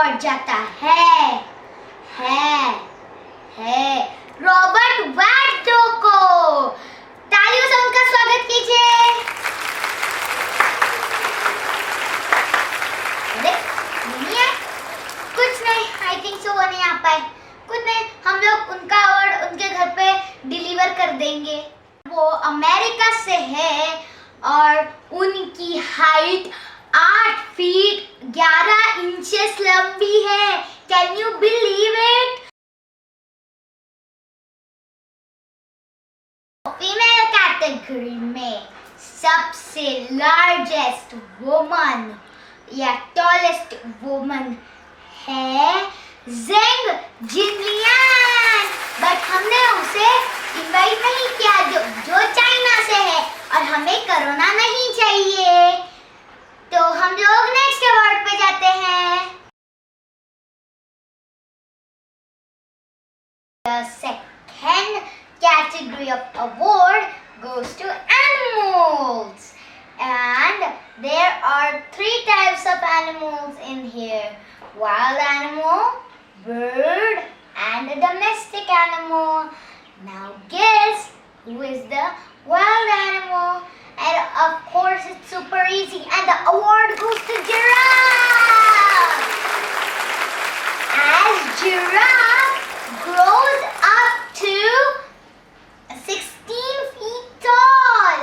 Award जाता है Robert वैड्लो को। तालियों से उनका स्वागत कीजिए। नहीं है? कुछ नहीं, आई थिंक सो वो नहीं आ पाए। कुछ नहीं, हम लोग उनका अवार्ड उनके घर पे डिलीवर कर देंगे। वो अमेरिका से है और उनकी हाइट 8 फीट 11 इंचेस लंबी है। Can you believe it? Female category में सबसे लार्जेस्ट वुमन या टॉलेस्ट वुमन है जेंग जिनलियान, बट हमने उसे इनवाइट नहीं किया जो चाइना से है और हमें कोरोना नहीं चाहिए, तो हम लोग नेक्स्ट अवार्ड पे जाते हैं। The second category of award goes to animals, and there are 3 types of animals in here: wild animal, bird, and a domestic animal. Now guess who is the wild animal? And of course it's super easy, and the award goes to giraffe. As giraffe grows up to 16 feet tall,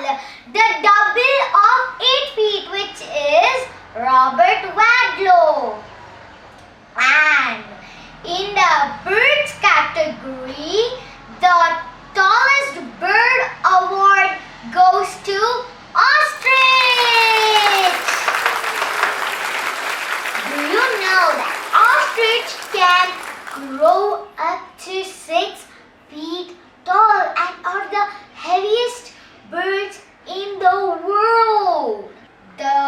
the double of 8 feet, which is Robert Wadlow. And in the birds category, the tallest bird award goes to ostrich. Do you know that ostrich can grow up to 6 feet tall and are the heaviest birds in the world? The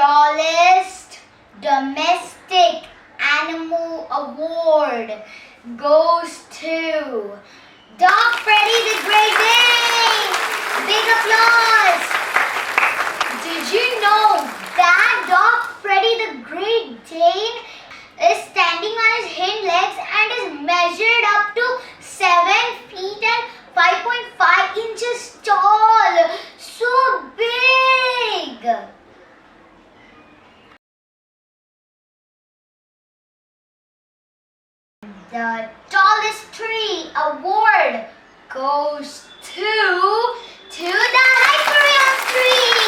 tallest domestic animal award goes to Dog Freddy the Great Dane. Big applause. Did you know that Dog Freddy the Great Dane is standing on his hind legs and is measured up to 7 feet and 5.5 inches tall? So big. The tallest tree award goes to the Hyperion tree.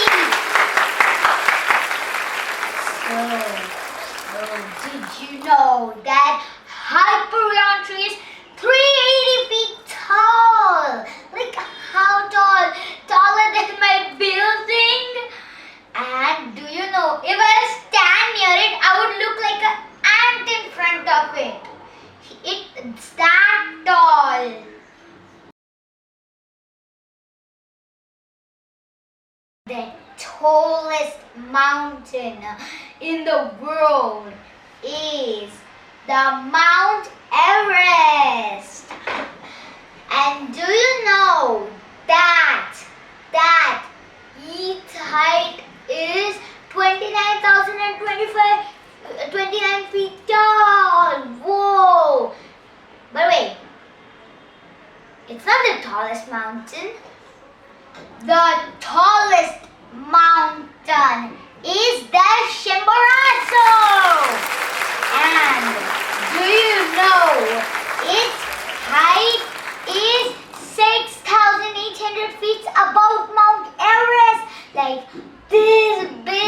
So did you know that Hyperion tree is 380 feet tall? Like how tall? Taller than my building. And do you know, if I stand near it, I would look like an ant in front of it. It's that tall. The tallest mountain in the world is the Mount Everest. And do you know that its height is 29 feet tall. Whoa! But wait, it's not the tallest mountain. The tallest mountain is the Chimborazo. And do you know its height is 6,800 feet above Mount Everest? Like this big.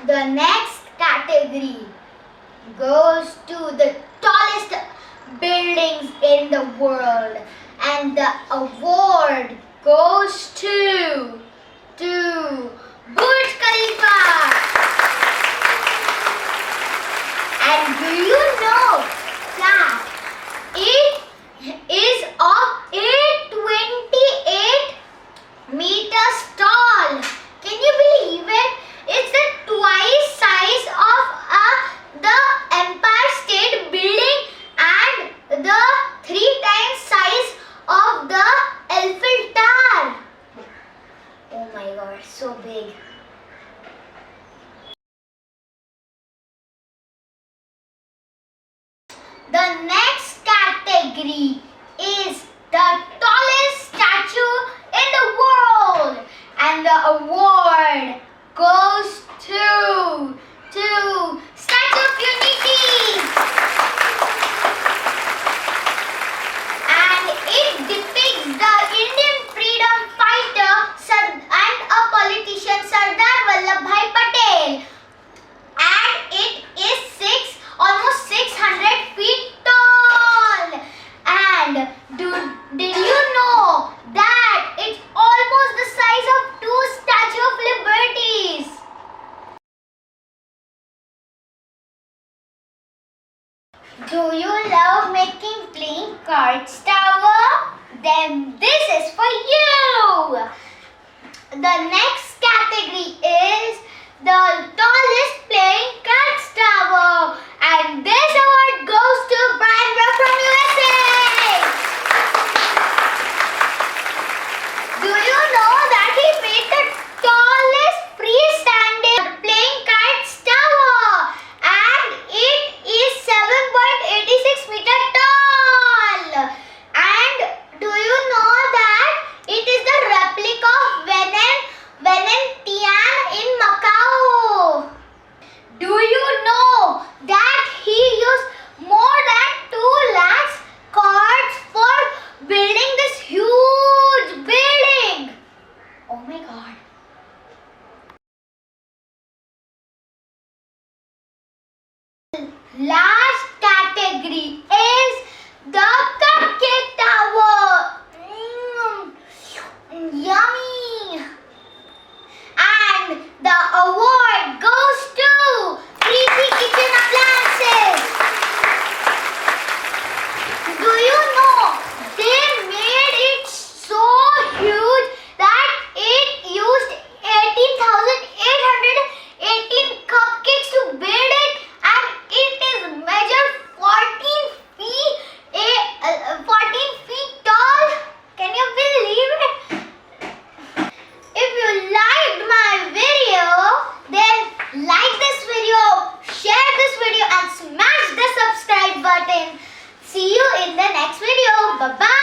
The next category goes to the tallest buildings in the world, and the award goes to Burj Khalifa. And do you know that it is of 828 meters tall? Can you believe it? It's the twice size of the Empire State Building and the 3 times size of the Eiffel Tower. category is the tallest statue in the world, and the award goes to Statue of Unity, and it depicts the Indian freedom fighter and a politician Sardar Vallabhbhai Patel, and it is almost 600 feet tall. And did you know that it's almost the size of two Statue of Liberties? Do you love making playing cards tower? Then this is for you. The next category is the tallest playing cards tower, and this award goes to Brian from USA. Do you know that he made the tallest freestanding playing cards tower, and it is 7.86 meter tall. And do you know that it is the replica of Venetian in Macau? Do you know that he used more than 2 lakhs cards for building this huge building? Oh my God. Last category is the cupcake tower. Yummy. And the award goes to Preeti Kitchen Appliances. Do you know they made it so huge that it used 18,818 cupcakes to build it, and it is measured 14 feet tall. Can you believe it? If you liked my video, then like this video, share this video, and smash the subscribe button. See you in the next video. Bye-bye.